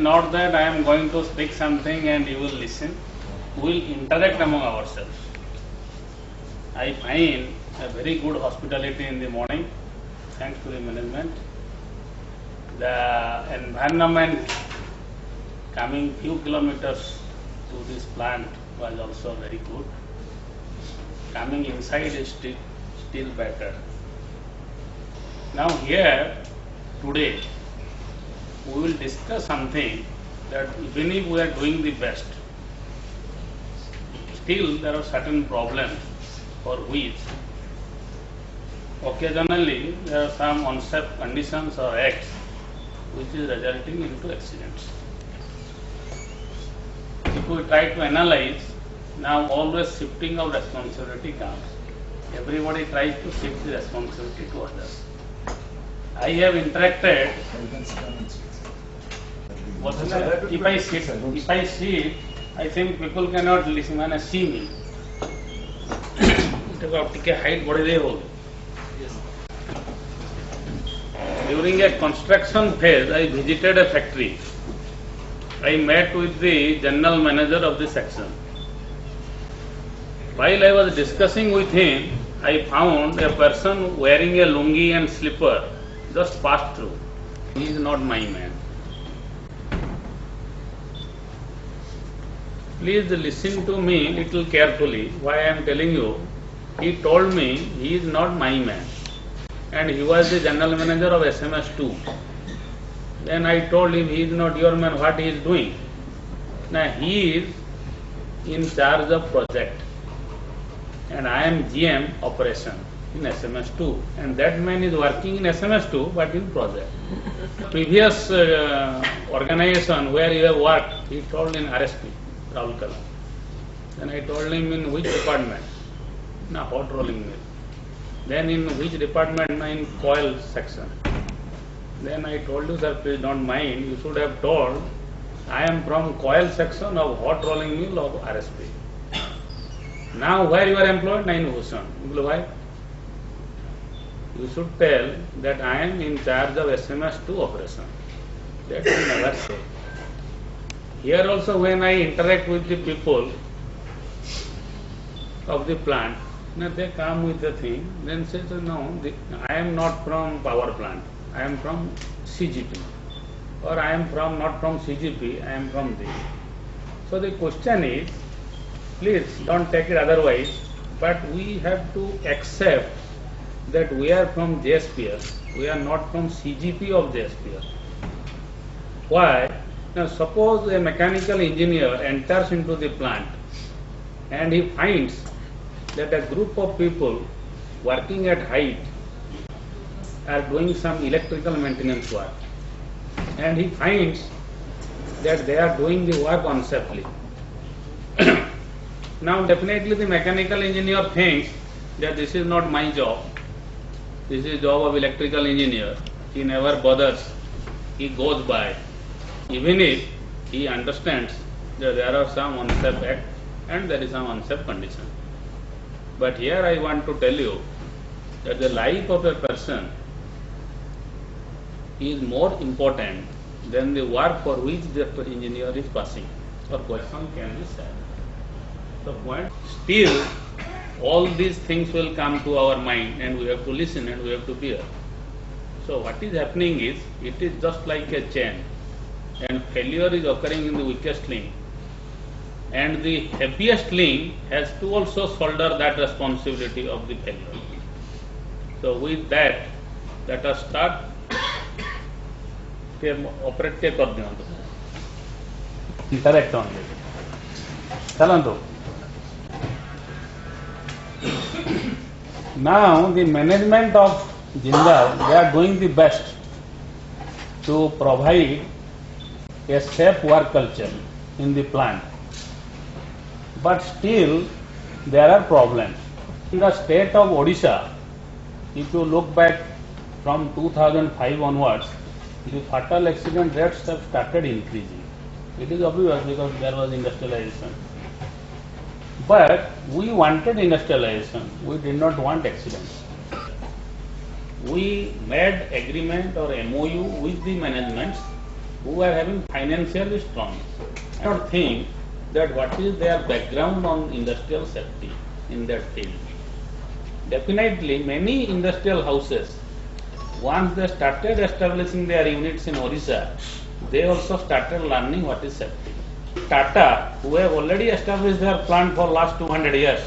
not that I am going to speak something and you will listen. We will interact among ourselves. I find a very good hospitality in the morning, thanks to the management. The environment coming few kilometers to this plant was also very good. Coming inside is still better. Now here, today, we will discuss something that even if we are doing the best, still there are certain problems for which occasionally there are some unsafe conditions or acts which is resulting into accidents. If we try to analyze, now always shifting of responsibility comes. Everybody tries to shift the responsibility to others. I have interacted. If I sit, I think people cannot listen and see me. Height during a construction phase, I visited a factory. I met with the general manager of the section. While I was discussing with him, I found a person wearing a lungi and slipper just passed through. He is not my man. Please listen to me little carefully why I am telling you. He told me he is not my man and he was the general manager of SMS2. Then I told him he is not your man, what he is doing? Now he is in charge of project and I am GM operation in SMS2 and that man is working in SMS2 but in project. Previous organization where you have worked, he told in RSP, Rahul Kalam. Then I told him in which department? Na hot rolling mill. Then in which department? Na in coil section. Then I told you, sir, please don't mind, you should have told I am from coil section of hot rolling mill of RSP. Now where you are employed? Na in Bhushan. Why? You should tell that I am in charge of SMS2 operation. That I never say. Here also when I interact with the people of the plant, they come with the thing, then say, no, I am not from power plant, I am from CGP. Or I am from not from CGP, I am from this. So the question is, please don't take it otherwise, but we have to accept that we are from JSPS, we are not from CGP of JSPS. Why? Now suppose a mechanical engineer enters into the plant and he finds that a group of people working at height are doing some electrical maintenance work and he finds that they are doing the work unsafely. Now definitely the mechanical engineer thinks that this is not my job, this is job of electrical engineer. He never bothers, he goes by, even if he understands that there are some unsafe act and there is some unsafe condition. But here I want to tell you that the life of a person is more important than the work for which the engineer is passing. Or question can be said. The point, still all these things will come to our mind and we have to listen and we have to bear. So what is happening is, it is just like a chain and failure is occurring in the weakest link. And the heaviest link has to also shoulder that responsibility of the failure. So with that, let us start. Operate ke kar diyo. Interact on it. Chalantu. Now the management of Jindal, they are doing the best to provide a safe work culture in the plant. But still there are problems. In the state of Odisha, if you look back from 2005 onwards, the fatal accident rates have started increasing. It is obvious because there was industrialization. But we wanted industrialization, we did not want accidents. We made agreement or MOU with the management who are having financially strong. I don't think that what is their background on industrial safety in that field. Definitely many industrial houses, once they started establishing their units in Orissa, they also started learning what is safety. Tata, who have already established their plant for last 200 years,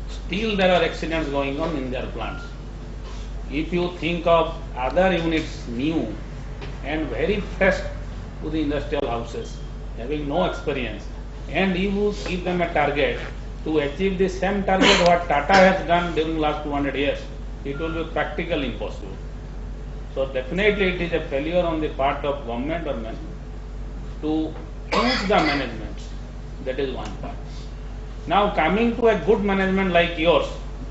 still there are accidents going on in their plants. If you think of other units new and very fresh to the industrial houses, having no experience, and you give them a target to achieve the same target what Tata has done during last 200 years, it will be practically impossible. So definitely it is a failure on the part of government or management to choose the management. That is one part. Now coming to a good management like yours,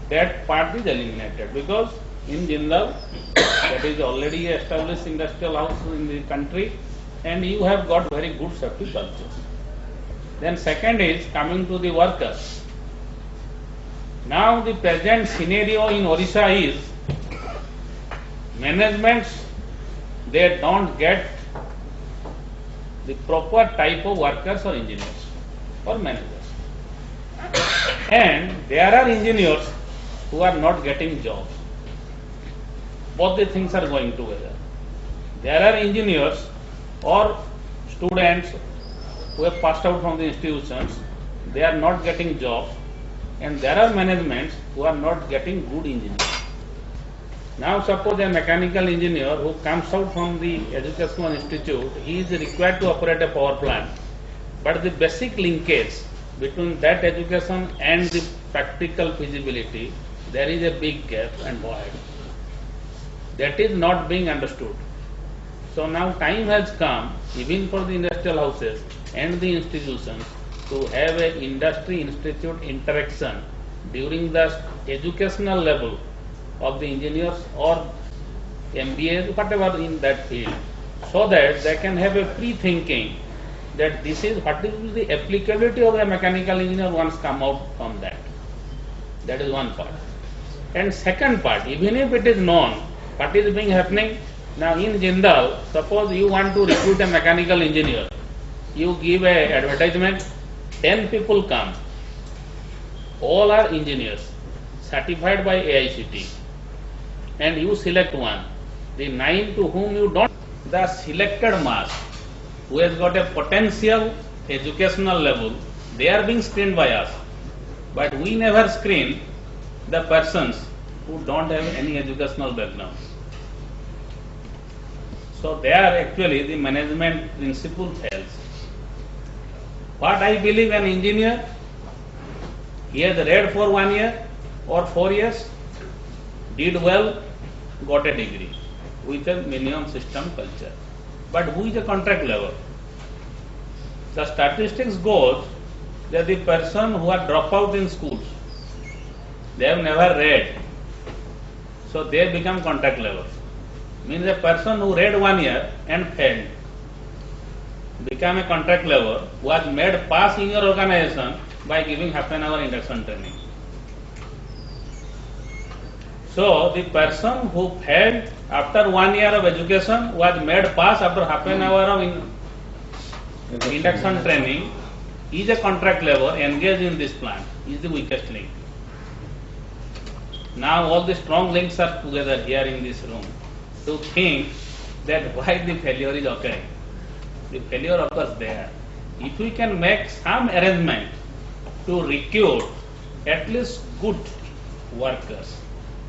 that part is eliminated because in Jindal, that is already established industrial house in the country, and you have got very good safety culture. Then second is coming to the workers. Now the present scenario in Orissa is managements, they don't get the proper type of workers or engineers or managers. And there are engineers who are not getting jobs. Both the things are going together. There are engineers or students who have passed out from the institutions, they are not getting jobs, and there are managements who are not getting good engineers. Now suppose a mechanical engineer who comes out from the educational institute, he is required to operate a power plant, but the basic linkage between that education and the practical feasibility, there is a big gap and void. That is not being understood. So now time has come, even for the industrial houses and the institutions, to have an industry-institute interaction during the educational level of the engineers or MBAs, whatever in that field, so that they can have a pre-thinking that this is what is the applicability of a mechanical engineer once come out from that. That is one part. And second part, even if it is known what is being happening now in Jindal, suppose you want to recruit a mechanical engineer, you give a advertisement, 10 people come, all are engineers certified by AICT, and you select one. The 9 to whom you don't, the selected mass who has got a potential educational level, they are being screened by us. But we never screen the persons who don't have any educational background. So there actually the management principle fails. What I believe, an engineer, he has read for 1 year or 4 years, did well, got a degree with a minimum system culture. But who is a contract level? The statistics goes that the person who are dropped out in schools, they have never read, so they become contract level. Means a person who read 1 year and failed, become a contract level, was made pass in your organization by giving half an hour induction training. So the person who failed after 1 year of education was made pass after half an hour of induction training, is a contract level engaged in this plant, is the weakest link. Now all the strong links are together here in this room to think that why the failure is occurring. The failure occurs there. If we can make some arrangement to recruit at least good workers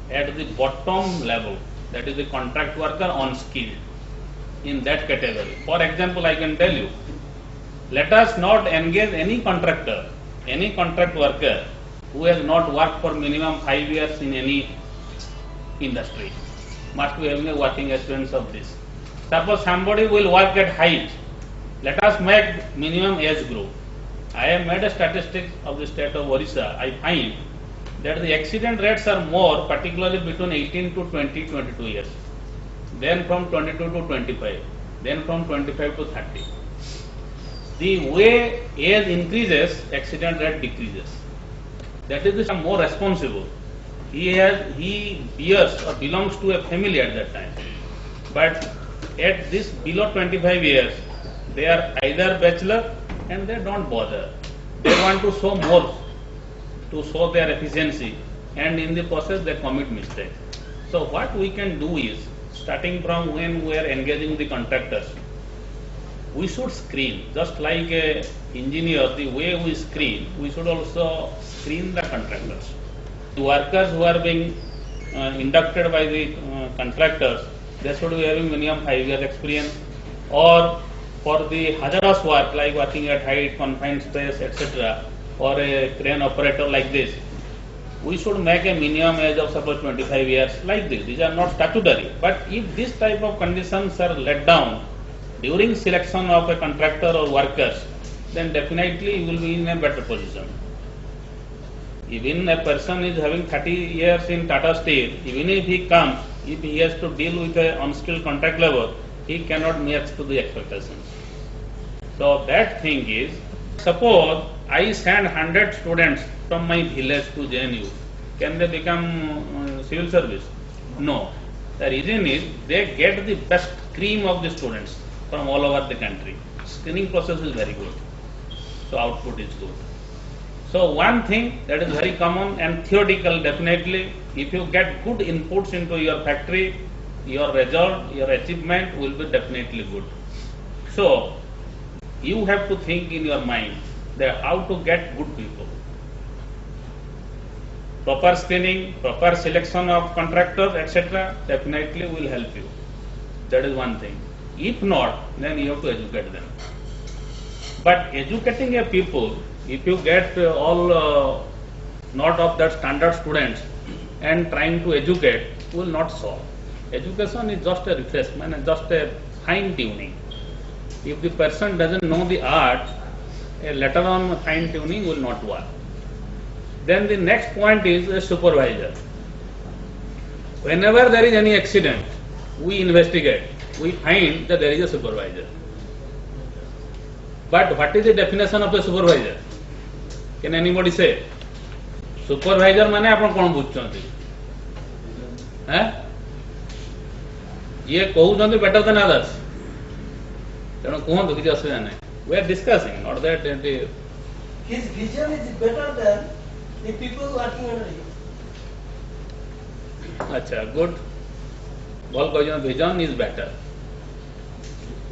at the bottom level, that is the contract worker unskilled, in that category. For example, I can tell you, let us not engage any contractor, any contract worker who has not worked for minimum 5 years in any industry. Must be having a working experience of this. Suppose somebody will work at height, let us make minimum age group. I have made a statistics of the state of Orissa. I find that the accident rates are more, particularly between 18 to 20, 22 years, then from 22 to 25, then from 25 to 30. The way age increases, accident rate decreases. That is the more responsible. He bears or belongs to a family at that time. But at this below 25 years, They are either bachelor and they don't bother. They want to show more, to show their efficiency, and in the process they commit mistakes. So what we can do is, starting from when we are engaging the contractors, we should screen, just like a engineer, the way we screen, we should also screen the contractors. The workers who are being inducted by the contractors, they should be having minimum 5 years experience, or for the hazardous work like working at height, confined space, etc., or a crane operator like this, we should make a minimum age of suppose 25 years like this. These are not statutory, but if this type of conditions are let down during selection of a contractor or workers, then definitely you will be in a better position. Even a person is having 30 years in Tata Steel, even if he comes, if he has to deal with an unskilled contract labor, he cannot match to the expectations. So that thing is, suppose I send 100 students from my village to JNU, can they become civil service? No. The reason is they get the best cream of the students from all over the country. Screening process is very good. So output is good. So one thing that is very common and theoretical, definitely, if you get good inputs into your factory, your result, your achievement will be definitely good. So you have to think in your mind that how to get good people. Proper screening, proper selection of contractors, etc., definitely will help you. That is one thing. If not, then you have to educate them. But educating a people, if you get all not of that standard students and trying to educate, will not solve. Education is just a refreshment and just a fine tuning. If the person doesn't know the art, later on fine tuning will not work. Then the next point is a supervisor. Whenever there is any accident, we investigate. We find that there is a supervisor. But what is the definition of a supervisor? Can anybody say? Supervisor माने आपण कौन बुझुचंती? हैं? ये कहउचंती better than others. तेणु कहंतु किसी असुविधा नहीं. We are discussing, not that his vision is better than the people working under him. अच्छा, good. All question vision is better.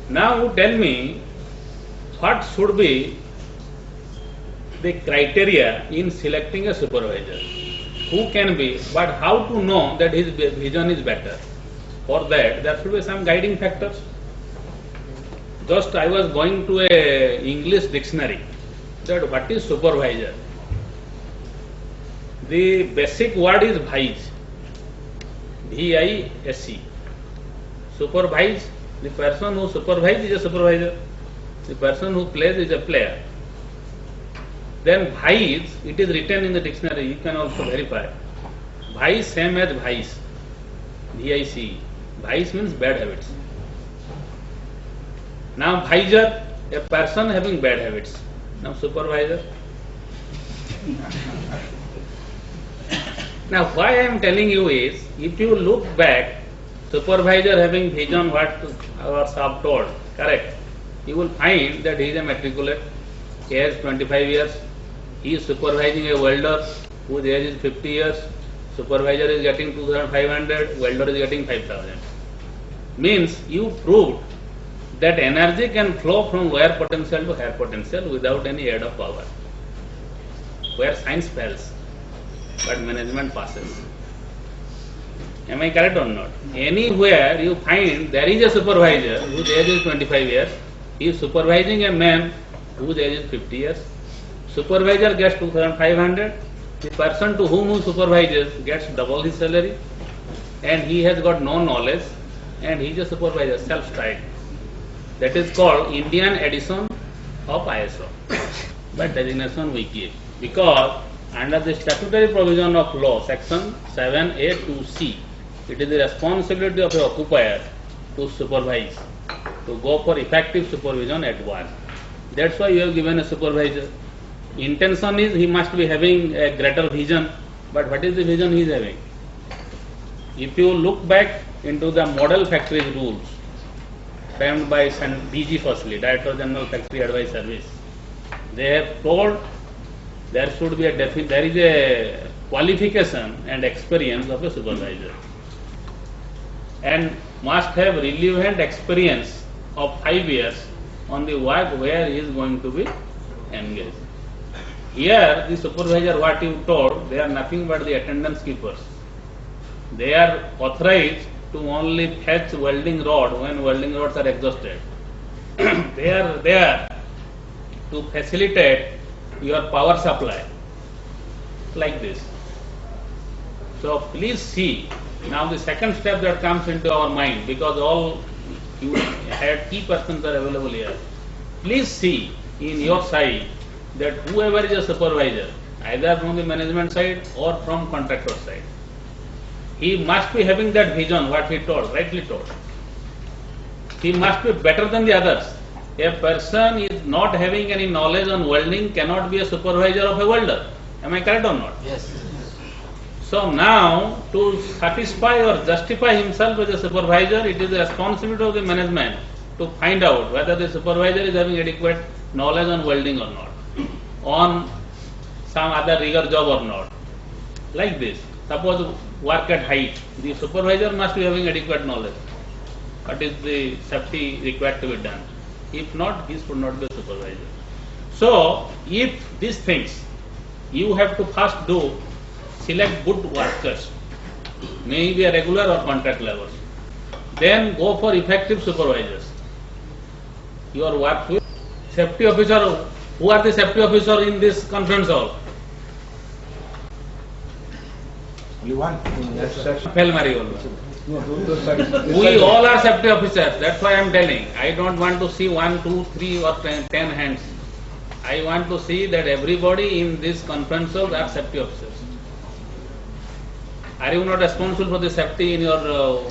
Now tell me, what should be the criteria in selecting a supervisor? Who can be, but how to know that his vision is better? For that, there should be some guiding factors. Just I was going to a English dictionary, that what is supervisor? The basic word is vice, V-I-S-E. Supervise, the person who supervises is a supervisor. The person who plays is a player. Then vice, it is written in the dictionary, you can also verify. Vice same as vice, V-I-C. Vice means bad habits. Now visor, a person having bad habits. Now supervisor. Now why I am telling you is, if you look back, supervisor having vision what our sub told, correct? You will find that he is a matriculate, he has 25 years, he is supervising a welder whose age is 50 years, supervisor is getting 2,500, welder is getting 5,000. Means you proved that energy can flow from lower potential to higher potential without any aid of power. Where science fails, but management passes. Am I correct or not? Anywhere you find there is a supervisor whose age is 25 years, he is supervising a man whose age is 50 years. Supervisor gets 2,500. The person to whom he supervises gets double his salary, and he has got no knowledge, and he is a supervisor, self-styled. That is called Indian edition of ISO. But designation we keep, because under the statutory provision of law, section 7A to C, it is the responsibility of the occupier to supervise, to go for effective supervision at work. That's why you have given a supervisor. Intention is he must be having a greater vision, but what is the vision he is having? If you look back into the model factories rules, framed by DG firstly, Director General Factory Advice Service. They have told there should be there is a qualification and experience of a supervisor, and must have relevant experience of 5 years on the work where he is going to be engaged. Here, the supervisor, what you told, they are nothing but the attendance keepers. They are authorized to only fetch welding rod when welding rods are exhausted. They are there to facilitate your power supply, like this. So please see. Now the second step that comes into our mind, because all you had key persons are available here. Please see in your side that whoever is a supervisor, either from the management side or from contractor side, he must be having that vision, what he told, rightly told. He must be better than the others. A person is not having any knowledge on welding cannot be a supervisor of a welder. Am I correct or not? Yes. So now, to satisfy or justify himself as a supervisor, it is the responsibility of the management to find out whether the supervisor is having adequate knowledge on welding or not, on some other rigor job or not. Like this. Suppose work at height, the supervisor must be having adequate knowledge. What is the safety required to be done? If not, he should not be a supervisor. So, if these things you have to first do, select good workers, maybe a regular or contract levels. Then go for effective supervisors. Your work with safety officer. Who are the safety officer in this conference hall? Only one. Fail Mari always. We all are safety officers. That's why I am telling. I don't want to see 1, 2, 3 or 10 hands. I want to see that everybody in this conference hall are safety officers. Are you not responsible for the safety in your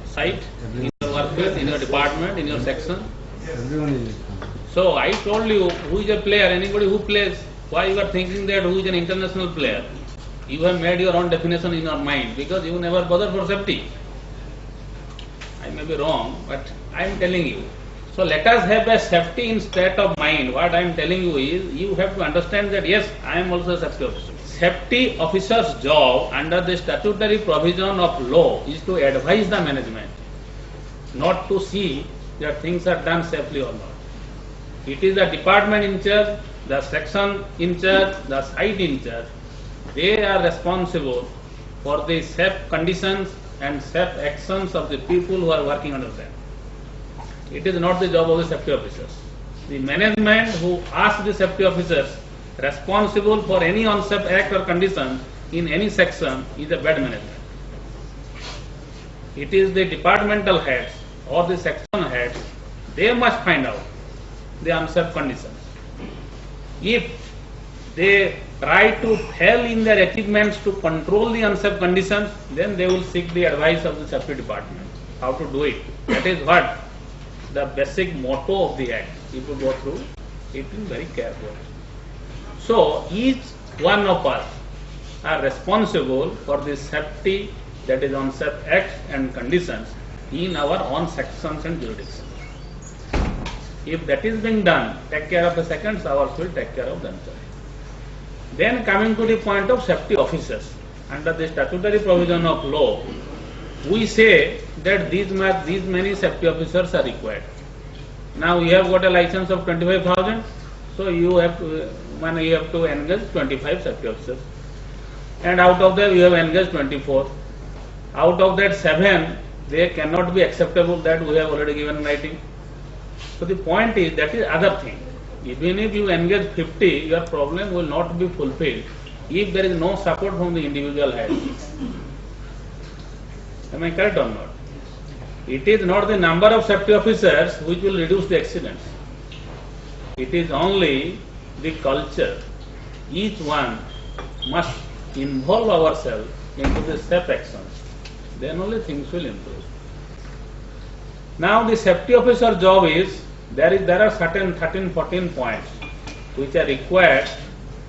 site, in your workplace, in your department, in your section? Everyone is. So I told you who is a player, anybody who plays. Why you are thinking that who is an international player? You have made your own definition in your mind because you never bother for safety. I may be wrong, but I am telling you. So let us have a safety in state of mind. What I am telling you is, you have to understand that yes, I am also a safety officer. Safety officer's job under the statutory provision of law is to advise the management, not to see that things are done safely or not. It is the department in charge, the section in charge, the site in charge. They are responsible for the safe conditions and safe actions of the people who are working under them. It is not the job of the safety officers. The management who asks the safety officers responsible for any unsafe act or condition in any section is a bad management. It is the departmental heads or the section heads, they must find out the unsafe conditions. If they try to fail in their achievements to control the unsafe conditions, then they will seek the advice of the safety department how to do it. That is what the basic motto of the act. If you go through it very carefully. So each one of us are responsible for the safety, that is unsafe acts and conditions in our own sections and jurisdictions. If that is being done, take care of the seconds, ours will take care of themselves. Then coming to the point of safety officers, under the statutory provision of law, we say that these many safety officers are required. Now you have got a license of 25,000, so you have to engage 25 safety officers, and out of them you have engaged 24. Out of that 7, they cannot be acceptable, that we have already given writing. So the point is, that is other thing. Even if you engage 50, your problem will not be fulfilled if there is no support from the individual head. Am I correct or not? It is not the number of safety officers which will reduce the accidents. It is only the culture. Each one must involve ourselves into the safe actions. Then only things will improve. Now the safety officer job is, there are certain 13-14 points which are required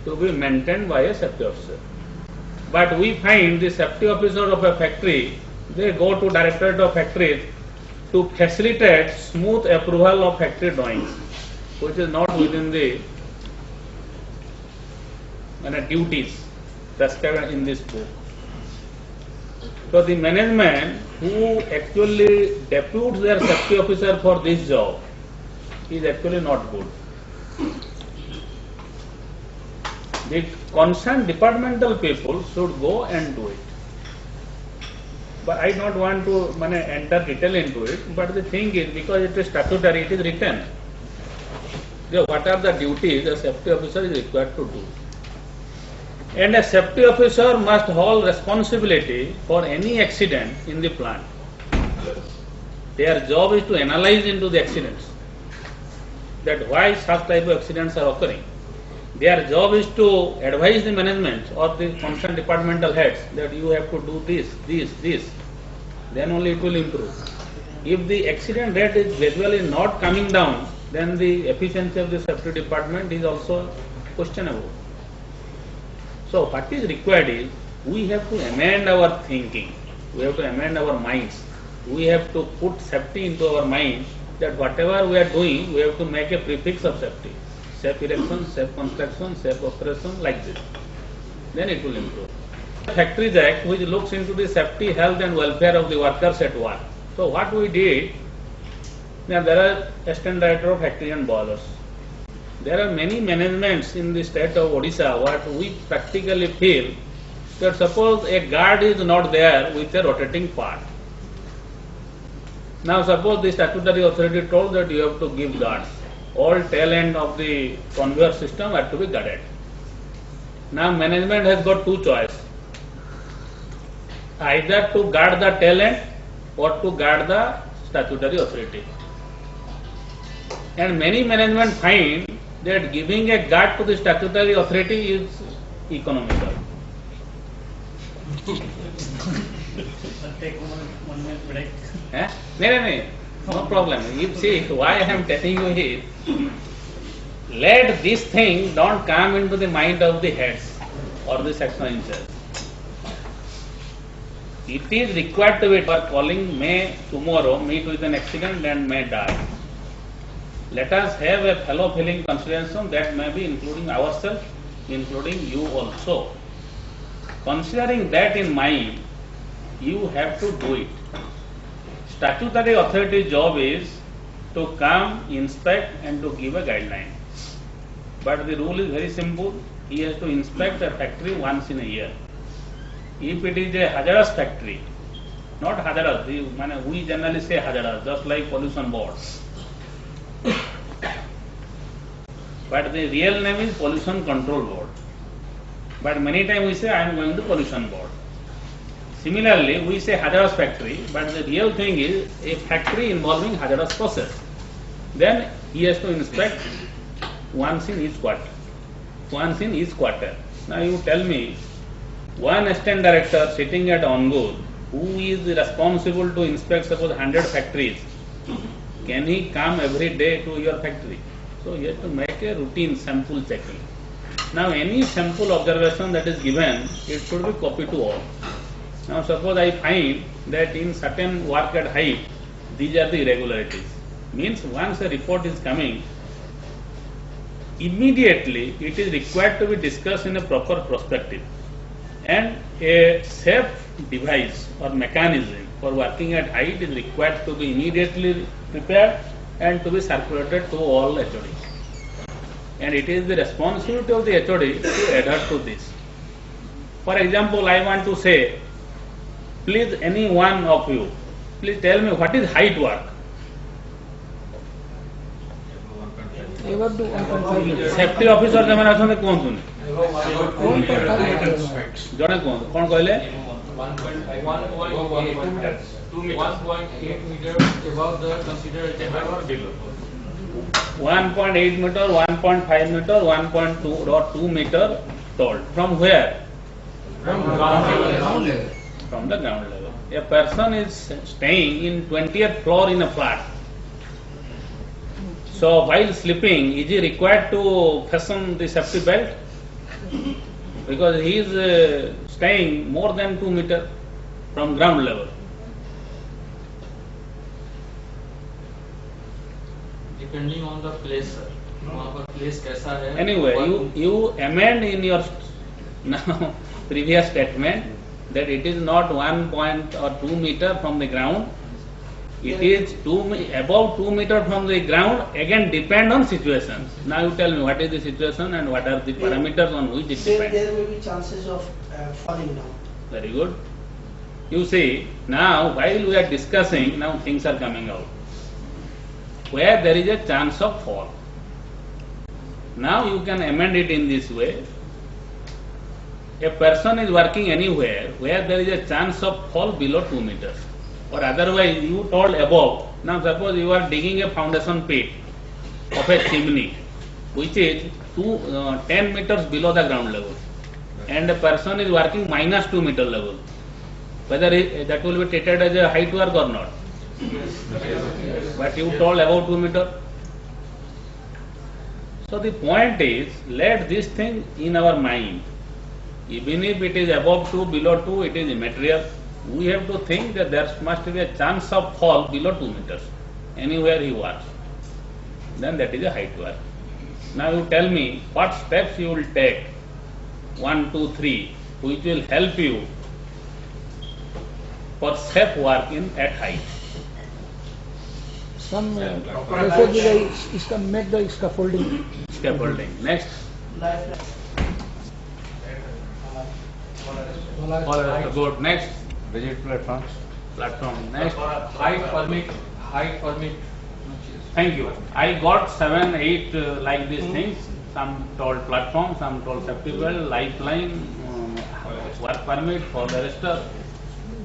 to be maintained by a safety officer. But we find the safety officer of a factory, they go to Directorate of Factories to facilitate smooth approval of factory drawings, which is not within the duties prescribed in this book. So the management who actually deputes their safety officer for this job is actually not good. The concerned departmental people should go and do it. But I don't want to enter detail into it, but the thing is, because it is statutory, it is written. What are the duties a safety officer is required to do? And a safety officer must hold responsibility for any accident in the plant. Their job is to analyze into the accidents, that why such type of accidents are occurring. Their job is to advise the management or the concerned departmental heads that you have to do this. Then only it will improve. If the accident rate is gradually not coming down, then the efficiency of the safety department is also questionable. So what is required is, we have to amend our thinking, we have to amend our minds, we have to put safety into our mind, that whatever we are doing, we have to make a prefix of safety. Safe erection, safe construction, safe operation, like this. Then it will improve. Factories Act, which looks into the safety, health and welfare of the workers at work. So what we did, now there are assistant director of factory and boilers. There are many managements in the state of Odisha. What we practically feel, that suppose a guard is not there with a rotating part. Now suppose the statutory authority told that you have to give guards. All tail end of the conveyor system had to be guarded. Now management has got two choices. Either to guard the tail end or to guard the statutory authority. And many management find that giving a guard to the statutory authority is economical. Take 1 minute break. No problem. You see, why I am telling you is, let this thing don't come into the mind of the heads or the section in charge. It is required to be, for calling may tomorrow meet with an accident and may die. Let us have a fellow feeling consideration that may be including ourselves, including you also. Considering that in mind, you have to do it. Statutory authority's job is to come, inspect and to give a guideline. But the rule is very simple. He has to inspect a factory once in a year. If it is a hazardous factory, not hazardous, we generally say hazardous, just like pollution board. But the real name is pollution control board. But many times we say I am going to pollution board. Similarly, we say hazardous factory, but the real thing is a factory involving hazardous process. Then he has to inspect once in each quarter. Now you tell me, one assistant director sitting at Ongud, who is responsible to inspect suppose 100 factories, can he come every day to your factory? So he has to make a routine sample checking. Now any sample observation that is given, it should be copied to all. Now suppose I find that in certain work at height, these are the irregularities. Means once a report is coming, immediately it is required to be discussed in a proper perspective. And a safe device or mechanism for working at height is required to be immediately prepared and to be circulated to all HODs. And it is the responsibility of the HOD to adhere to this. For example, I want to say, please any one of you, please tell me what is height work? Safety officer जमाने आसने कौन सुने? जड़े कौन कहले? 1.8 meter above the considered below. 1.8 meter, 1.5 meter, 1.2 or 2 meter tall. From where? From ground level. From the ground level. A person is staying in 20th floor in a flat. So while sleeping, is he required to fasten the safety belt? Because he is staying more than 2 meter from ground level. depending on the place, sir. वहाँ पर place कैसा है? Anyway, what- you amend in your now previous statement that it is not 1.2 meter from the ground. It is above 2 meter from the ground. Again, depend on situations. Now you tell me what is the situation and what are the parameters on which it Then depends. there may be chances of falling down. Very good. You see, now while we are discussing, now things are coming out. Where there is a chance of fall. Now you can amend it in this way. A person is working anywhere where there is a chance of fall below 2 meters. Or otherwise you told above. Now suppose you are digging a foundation pit of a chimney which is 10 meters below the ground level. And a person is working minus 2 meter level. Whether that will be treated as a height work or not. But you told above 2 meter. So the point is, let this thing in our mind. Even if it is above 2, below 2, it is immaterial. We have to think that there must be a chance of fall below 2 meters. Anywhere he works. Then that is a height work. Now you tell me what steps you will take. 1, 2, 3, which will help you for safe work at height. Some preferably इसका make the scaffolding. Scaffolding. Next. Good. Next. Rigid platforms. Platform. Next. height permit. Thank you. I got 7, 8 like these things. Some told platform, some told safety belt, lifeline, work permit for the arrestor.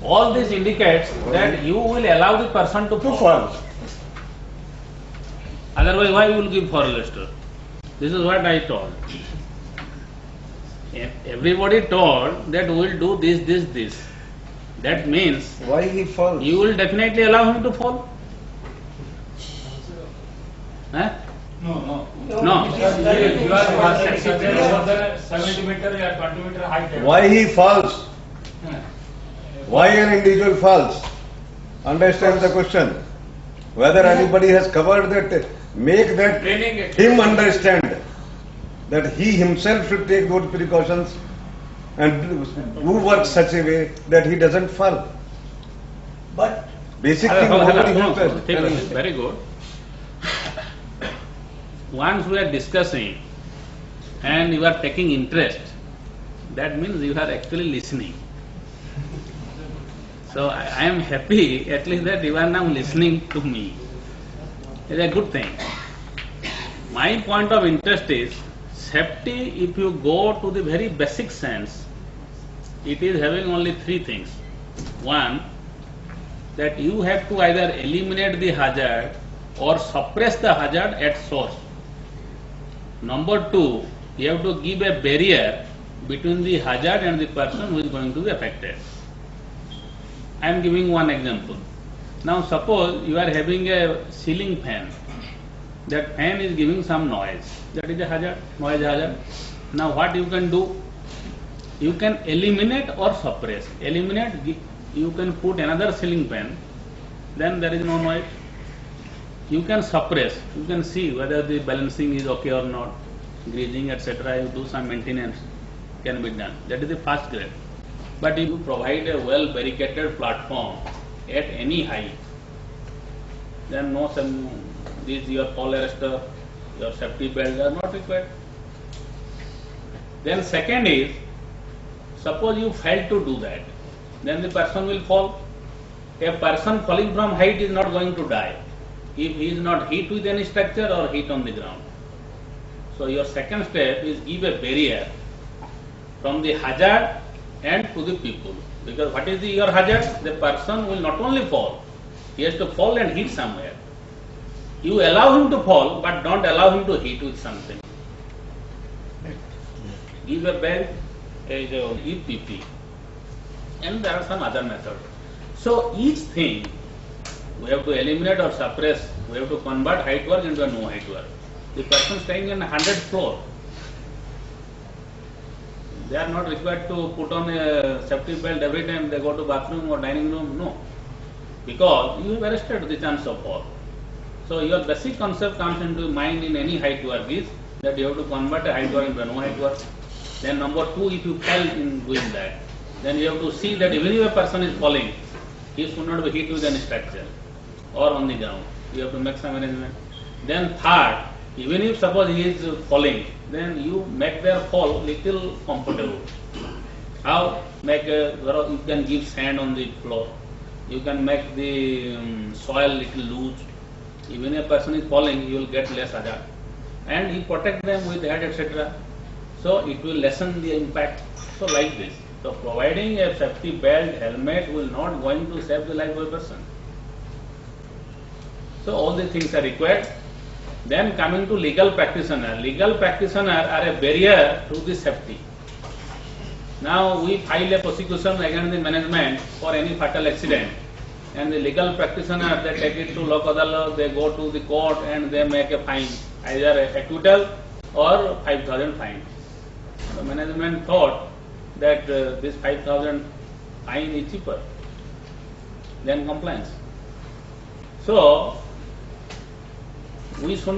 All this indicates that you will allow the person to fall. Otherwise, why you will give for arrestor? This is what I told. Everybody told that we will do this. That means Why he falls? you will definitely allow him to fall. Huh? No. You are Accepted over the 70 meter or 20 meter height. Why he falls? Why an individual falls? Understand the question. Whether anybody has covered that, make that him understand that he himself should take those precautions and do work such a way that he doesn't fall. But Basic thing nobody has to Take it. Very good. Once we are discussing and you are taking interest, that means you are actually listening. So I am happy at least that you are now listening to me. It's a good thing. My point of interest is safety. If you go to the very basic sense, it is having only 3 things. One, that you have to either eliminate the hazard or suppress the hazard at source. Number 2, you have to give a barrier between the hazard and the person who is going to be affected. I am giving one example. Now suppose you are having a ceiling fan. That fan is giving some noise. That is a hazard, noise hazard. Now what you can do? You can eliminate or suppress. Eliminate, you can put another ceiling fan, then there is no noise. You can suppress, you can see whether the balancing is okay or not, greasing, etc. You do some maintenance, can be done. That is the first grade. But if you provide a well barricaded platform at any height, then no this your fall arrestor, your safety belt are not required. Then second is, suppose you fail to do that, then the person will fall. A person falling from height is not going to die if he is not hit with any structure or hit on the ground. So your second step is give a barrier from the hazard and to the people. Because what is your hazard? The person will not only fall, he has to fall and hit somewhere. You allow him to fall, but don't allow him to hit with something. Give a bag, EPP, and there are some other methods. So each thing we have to eliminate or suppress. We have to convert height work into a no height work. The person staying in 100th floor, they are not required to put on a safety belt every time they go to bathroom or dining room. No, because you have arrested the chance of fall. So your basic concept comes into mind in any height work is that you have to convert a height work into a no height work. Then number two, if you fail in doing that, then you have to see that even if a person is falling, he should not be hit with any structure or on the ground. You have to make some arrangement. Then third, even if suppose he is falling, then you make their fall little comfortable. How? You can give sand on the floor. You can make the soil little loose. Even if a person is falling, you will get less hazard. And you protect them with hat, etc. So it will lessen the impact. So like this. So providing a safety belt, helmet will not going to save the life of a person. So all these things are required. Then coming to legal practitioner. Legal practitioner are a barrier to the safety. Now we file a prosecution against the management for any fatal accident, and the legal practitioner, they take it to Lok Adalat, they go to the court and they make a fine, either a acquittal or 5,000 fine. The management thought that this 5,000 fine is cheaper than compliance. So we should not